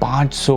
500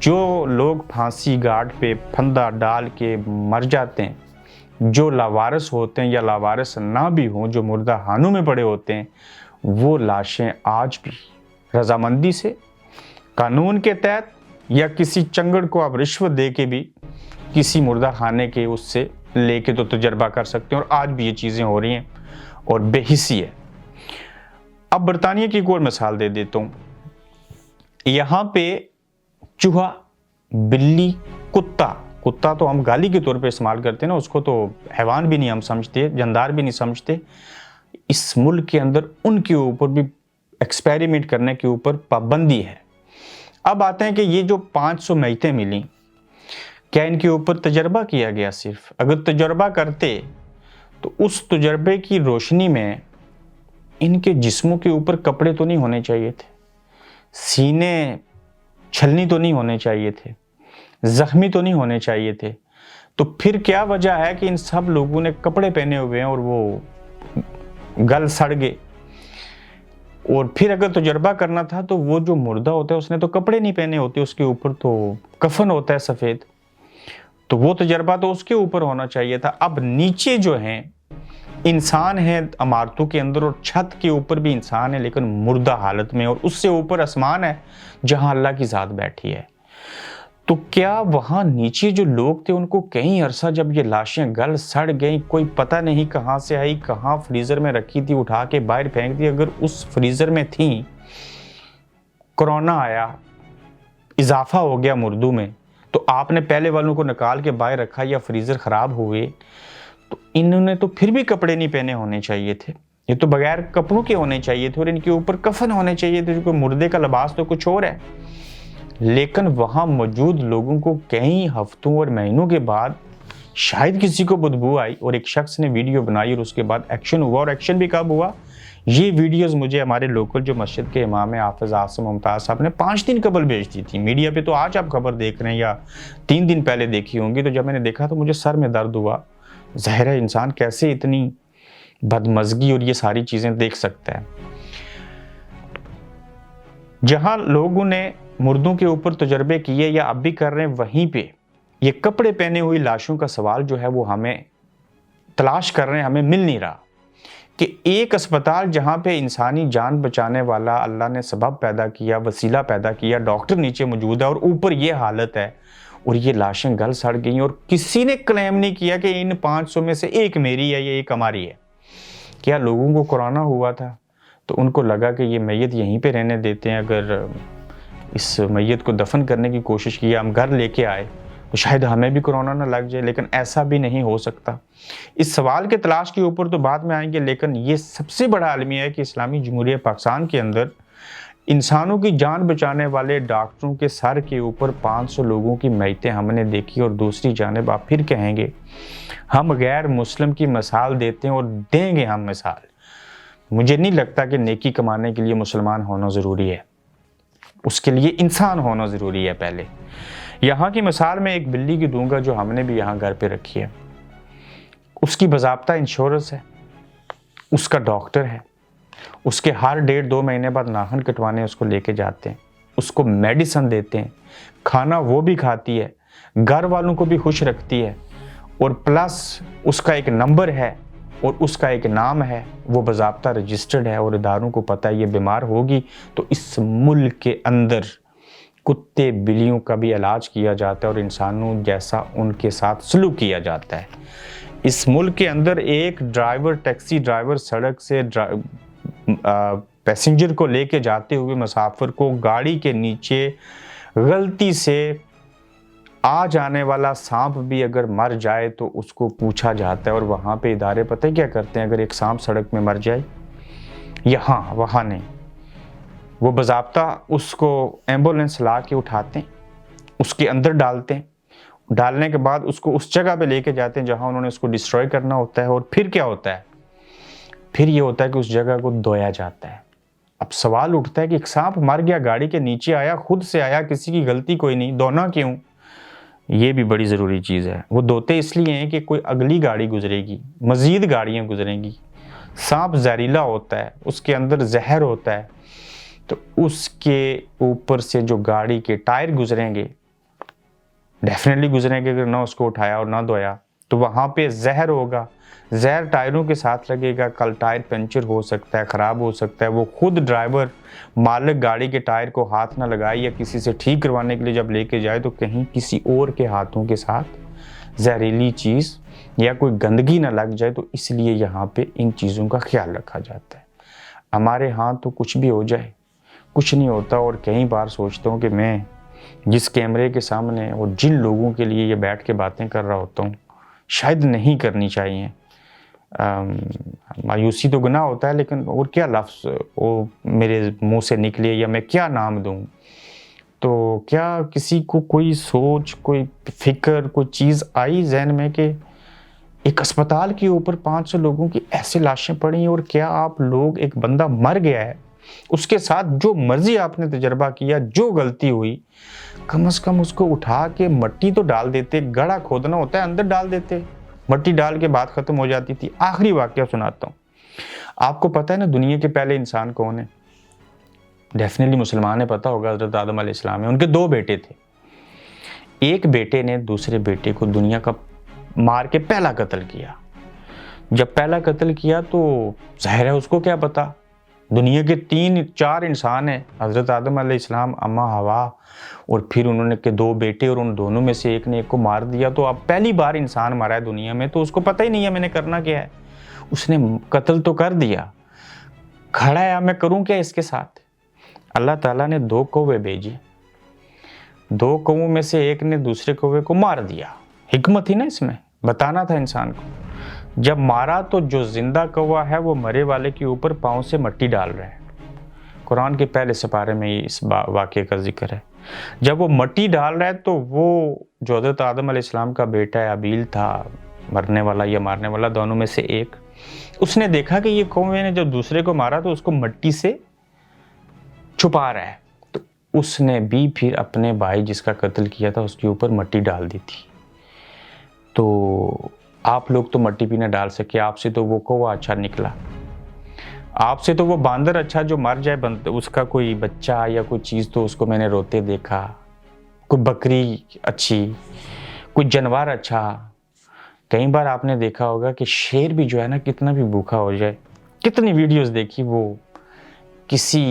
جو لوگ پھانسی گھاٹ پہ پھندا ڈال کے مر جاتے ہیں، جو لاوارث ہوتے ہیں یا لاوارث نہ بھی ہوں، جو مردہ خانوں میں پڑے ہوتے ہیں، وہ لاشیں آج بھی رضامندی سے قانون کے تحت یا کسی چنگڑ کو آپ رشوت دے کے بھی کسی مردہ خانے کے اس سے لے کے تو تجربہ کر سکتے ہیں، اور آج بھی یہ چیزیں ہو رہی ہیں اور بے حسی ہے۔ اب برطانیہ کی ایک اور مثال دے دیتا ہوں۔ یہاں پہ چوہا، بلی، کتا تو ہم گالی کے طور پہ استعمال کرتے ہیں نا، اس کو تو حیوان بھی نہیں ہم سمجھتے، جاندار بھی نہیں سمجھتے۔ اس ملک کے اندر ان کے اوپر بھی ایکسپیریمنٹ کرنے کے اوپر پابندی ہے۔ اب آتے ہیں کہ یہ جو 500 میتیں ملیں، کیا ان کے اوپر تجربہ کیا گیا؟ صرف اگر تجربہ کرتے تو اس تجربے کی روشنی میں ان کے جسموں کے اوپر کپڑے تو نہیں ہونے چاہیے تھے، سینے چھلنی تو نہیں ہونے چاہیے تھے، زخمی تو نہیں ہونے چاہیے تھے، تو پھر کیا وجہ ہے کہ ان سب لوگوں نے کپڑے پہنے ہوئے ہیں اور وہ گل سڑ گئے؟ اور پھر اگر تجربہ کرنا تھا تو وہ جو مردہ ہوتا ہے اس نے تو کپڑے نہیں پہنے ہوتے، اس کے اوپر تو کفن ہوتا ہے سفید، تو وہ تجربہ تو اس کے اوپر ہونا چاہیے تھا۔ اب نیچے جو ہیں انسان ہیں عمارتوں کے اندر، اور چھت کے اوپر بھی انسان ہے لیکن مردہ حالت میں، اور اس سے اوپر آسمان ہے جہاں اللہ کی ذات بیٹھی ہے۔ تو کیا وہاں نیچے جو لوگ تھے ان کو کئی عرصہ جب یہ لاشیں گل سڑ گئیں، کوئی پتہ نہیں کہاں سے آئی، کہاں فریزر میں رکھی تھی، اٹھا کے باہر پھینک دی، اگر اس فریزر میں تھیں، کرونا آیا، اضافہ ہو گیا مردوں میں، تو آپ نے پہلے والوں کو نکال کے باہر رکھا یا فریزر خراب ہوئے، تو انہوں نے تو پھر بھی کپڑے نہیں پہنے ہونے چاہیے تھے، یہ تو بغیر کپڑوں کے ہونے چاہیے تھے، اور ان کے اوپر کفن ہونے چاہیے تھے، کیونکہ مردے کا لباس تو کچھ اور ہے۔ لیکن وہاں موجود لوگوں کو کئی ہفتوں اور مہینوں کے بعد شاید کسی کو بدبو آئی، اور ایک شخص نے ویڈیو بنائی، اور اس کے بعد ایکشن ہوا، اور ایکشن بھی کب ہوا؟ یہ ویڈیوز مجھے ہمارے لوکل جو مسجد کے امام ہیں حافظ عاصم ممتاز صاحب نے 5 دن قبل بھیج دی تھی میڈیا پہ، تو آج آپ خبر دیکھ رہے ہیں یا 3 دن پہلے دیکھی ہوں گی، تو جب میں نے دیکھا تو مجھے سر میں درد ہوا۔ ظاہر ہے انسان کیسے اتنی بدمزگی اور یہ ساری چیزیں دیکھ سکتا ہے۔ جہاں لوگوں نے مردوں کے اوپر تجربے کیے یا اب بھی کر رہے ہیں، وہیں پہ یہ کپڑے پہنے ہوئی لاشوں کا سوال جو ہے وہ ہمیں تلاش کر رہے ہیں، ہمیں مل نہیں رہا، کہ ایک اسپتال جہاں پہ انسانی جان بچانے والا اللہ نے سبب پیدا کیا، وسیلہ پیدا کیا، ڈاکٹر نیچے موجود ہے، اور اوپر یہ حالت ہے، اور یہ لاشیں گل سڑ گئیں، اور کسی نے کلیم نہیں کیا کہ ان 500 میں سے ایک میری ہے یا ایک ہماری ہے۔ کیا لوگوں کو کورونا ہوا تھا تو ان کو لگا کہ یہ میت یہیں پہ رہنے دیتے ہیں، اگر اس میت کو دفن کرنے کی کوشش کی، ہم گھر لے کے آئے تو شاید ہمیں بھی کورونا نہ لگ جائے؟ لیکن ایسا بھی نہیں ہو سکتا۔ اس سوال کے تلاش کے اوپر تو بعد میں آئیں گے، لیکن یہ سب سے بڑا المیہ ہے کہ اسلامی جمہوریہ پاکستان کے اندر انسانوں کی جان بچانے والے ڈاکٹروں کے سر کے اوپر 500 لوگوں کی میتیں ہم نے دیکھی، اور دوسری جانب آپ پھر کہیں گے ہم غیر مسلم کی مثال دیتے ہیں، اور دیں گے ہم مثال۔ مجھے نہیں لگتا کہ نیکی کمانے کے لیے مسلمان ہونا ضروری ہے، اس کے لیے انسان ہونا ضروری ہے پہلے۔ یہاں کی مثال میں ایک بلی کی دوں گا جو ہم نے بھی یہاں گھر پہ رکھی ہے، اس کی باضابطہ انشورنس ہے، اس کا ڈاکٹر ہے، اس کے ہر 1.5-2 مہینے بعد ناخن کٹوانے اس کو لے کے جاتے ہیں، اس کو میڈیسن دیتے ہیں، کھانا وہ بھی کھاتی ہے، گھر والوں کو بھی خوش رکھتی ہے، اور پلس اس کا ایک نمبر ہے اور اس کا ایک نام ہے، وہ باضابطہ رجسٹرڈ ہے، اور اداروں کو پتہ ہے یہ بیمار ہوگی تو اس ملک کے اندر کتے بلیوں کا بھی علاج کیا جاتا ہے، اور انسانوں جیسا ان کے ساتھ سلوک کیا جاتا ہے۔ اس ملک کے اندر ایک ڈرائیور، ٹیکسی ڈرائیور سڑک سے پیسنجر کو لے کے جاتے ہوئے مسافر کو گاڑی کے نیچے غلطی سے آ جانے والا سانپ بھی اگر مر جائے تو اس کو پوچھا جاتا ہے، اور وہاں پہ ادارے پتہ کیا کرتے ہیں؟ اگر ایک سانپ سڑک میں مر جائے، یہاں وہاں نہیں، وہ باضابطہ اس کو ایمبولینس لا کے اٹھاتے ہیں، اس کے اندر ڈالتے ہیں، ڈالنے کے بعد اس کو اس جگہ پہ لے کے جاتے ہیں جہاں انہوں نے اس کو ڈسٹروائے کرنا ہوتا ہے، اور پھر کیا ہوتا ہے؟ پھر یہ ہوتا ہے کہ اس جگہ کو دھویا جاتا ہے۔ اب سوال اٹھتا ہے کہ ایک سانپ مر گیا، گاڑی کے نیچے آیا، خود سے آیا، کسی کی غلطی کوئی نہیں، دھونا کیوں؟ یہ بھی بڑی ضروری چیز ہے۔ وہ دھوتے اس لیے ہیں کہ کوئی اگلی گاڑی گزرے گی، مزید گاڑیاں گزریں گی، سانپ زہریلا ہوتا ہے، اس کے اندر زہر ہوتا ہے، تو اس کے اوپر سے جو گاڑی کے ٹائر گزریں گے، ڈیفینیٹلی گزریں گے، اگر نہ اس کو اٹھایا اور نہ دھویا تو وہاں پہ زہر ہوگا، زہر ٹائروں کے ساتھ لگے گا، کل ٹائر پنچر ہو سکتا ہے، خراب ہو سکتا ہے، وہ خود ڈرائیور مالک گاڑی کے ٹائر کو ہاتھ نہ لگائے یا کسی سے ٹھیک کروانے کے لیے جب لے کے جائے تو کہیں کسی اور کے ہاتھوں کے ساتھ زہریلی چیز یا کوئی گندگی نہ لگ جائے، تو اس لیے یہاں پہ ان چیزوں کا خیال رکھا جاتا ہے۔ ہمارے ہاں تو کچھ بھی ہو جائے، کچھ نہیں ہوتا، اور کئی بار سوچتا ہوں کہ میں جس کیمرے کے سامنے اور جن لوگوں کے لیے یہ بیٹھ کے باتیں کر رہا ہوتا ہوں شاید نہیں کرنی چاہیے۔ مایوسی تو گناہ ہوتا ہے، لیکن اور کیا لفظ وہ میرے منہ سے نکلے یا میں کیا نام دوں؟ تو کیا کسی کو کوئی سوچ، کوئی فکر، کوئی چیز آئی ذہن میں کہ ایک اسپتال کے اوپر 500 لوگوں کی ایسے لاشیں پڑی، اور کیا آپ لوگ، ایک بندہ مر گیا ہے، اس کے ساتھ جو مرضی آپ نے تجربہ کیا، جو غلطی ہوئی، کم از کم اس کو اٹھا کے مٹی تو ڈال دیتے، گڑھا کھودنا ہوتا ہے اندر ڈال دیتے، مٹی ڈال کے بات ختم ہو جاتی تھی۔ آخری واقعہ سناتا ہوں آپ کو، پتہ ہے نا دنیا کے پہلے انسان کون ہے؟ ڈیفینیٹلی مسلمان ہے، پتہ ہوگا، حضرت آدم علیہ السلام ہے۔ ان کے 2 بیٹے تھے، ایک بیٹے نے دوسرے بیٹے کو دنیا کا مار کے پہلا قتل کیا۔ جب پہلا قتل کیا تو ظاہر ہے اس کو کیا پتا، دنیا کے 3-4 انسان ہیں، حضرت آدم علیہ السلام، اماں حوا، اور پھر انہوں نے 2 بیٹے، اور ان دونوں میں سے ایک نے ایک کو مار دیا۔ تو اب پہلی بار انسان مرا ہے دنیا میں، تو اس کو پتہ ہی نہیں ہے میں نے کرنا کیا ہے، اس نے قتل تو کر دیا، کھڑا ہے اب میں کروں کیا اس کے ساتھ؟ اللہ تعالیٰ نے 2 کوے بھیجے، 2 کووں میں سے ایک نے دوسرے کوے کو مار دیا۔ حکمت تھی نا اس میں، بتانا تھا انسان کو۔ جب مارا تو جو زندہ کوا ہے وہ مرے والے کے اوپر پاؤں سے مٹی ڈال رہا ہے۔ قرآن کے پہلے سپارے میں اس واقعے کا ذکر ہے۔ جب وہ مٹی ڈال رہا ہے تو وہ جو حضرت آدم علیہ السلام کا بیٹا ہے ابیل تھا، مرنے والا یا مارنے والا دونوں میں سے ایک، اس نے دیکھا کہ یہ کوے نے جب دوسرے کو مارا تو اس کو مٹی سے چھپا رہا ہے، تو اس نے بھی پھر اپنے بھائی جس کا قتل کیا تھا اس کے اوپر مٹی ڈال دی تھی۔ تو آپ لوگ تو مٹی بھی نہ ڈال سکے، آپ سے تو وہ کوہ اچھا نکلا، آپ سے تو وہ باندر اچھا جو مر جائے، اس کا کوئی بچہ یا کوئی چیز تو اس کو میں نے روتے دیکھا، کوئی بکری اچھی، کوئی جانور اچھا۔ کئی بار آپ نے دیکھا ہوگا کہ شیر بھی جو ہے نا کتنا بھی بھوکا ہو جائے، کتنی ویڈیوز دیکھی، وہ کسی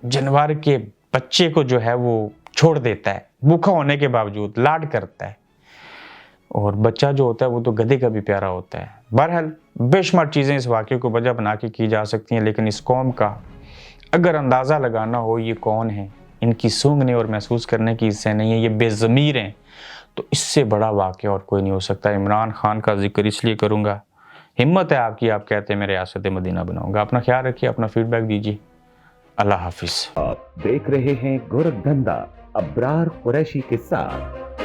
جانور کے بچے کو جو ہے وہ چھوڑ دیتا ہے بھوکا ہونے کے باوجود، لاڈ کرتا ہے، اور بچہ جو ہوتا ہے وہ تو گدھے کا بھی پیارا ہوتا ہے۔ بہرحال بے شمار چیزیں اس واقعے کو وجہ بنا کے کی جا سکتی ہیں، لیکن اس قوم کا اگر اندازہ لگانا ہو یہ کون ہے، ان کی سونگنے اور محسوس کرنے کی حصے نہیں ہے، یہ بے ضمیر ہیں، تو اس سے بڑا واقعہ اور کوئی نہیں ہو سکتا۔ عمران خان کا ذکر اس لیے کروں گا، ہمت ہے آپ کی، آپ کہتے ہیں میں ریاست مدینہ بناؤں گا۔ اپنا خیال رکھیے، اپنا فیڈ بیک دیجیے۔ اللہ حافظ۔ آپ دیکھ رہے ہیں گورکھ دھندا ابرار قریشی کے ساتھ۔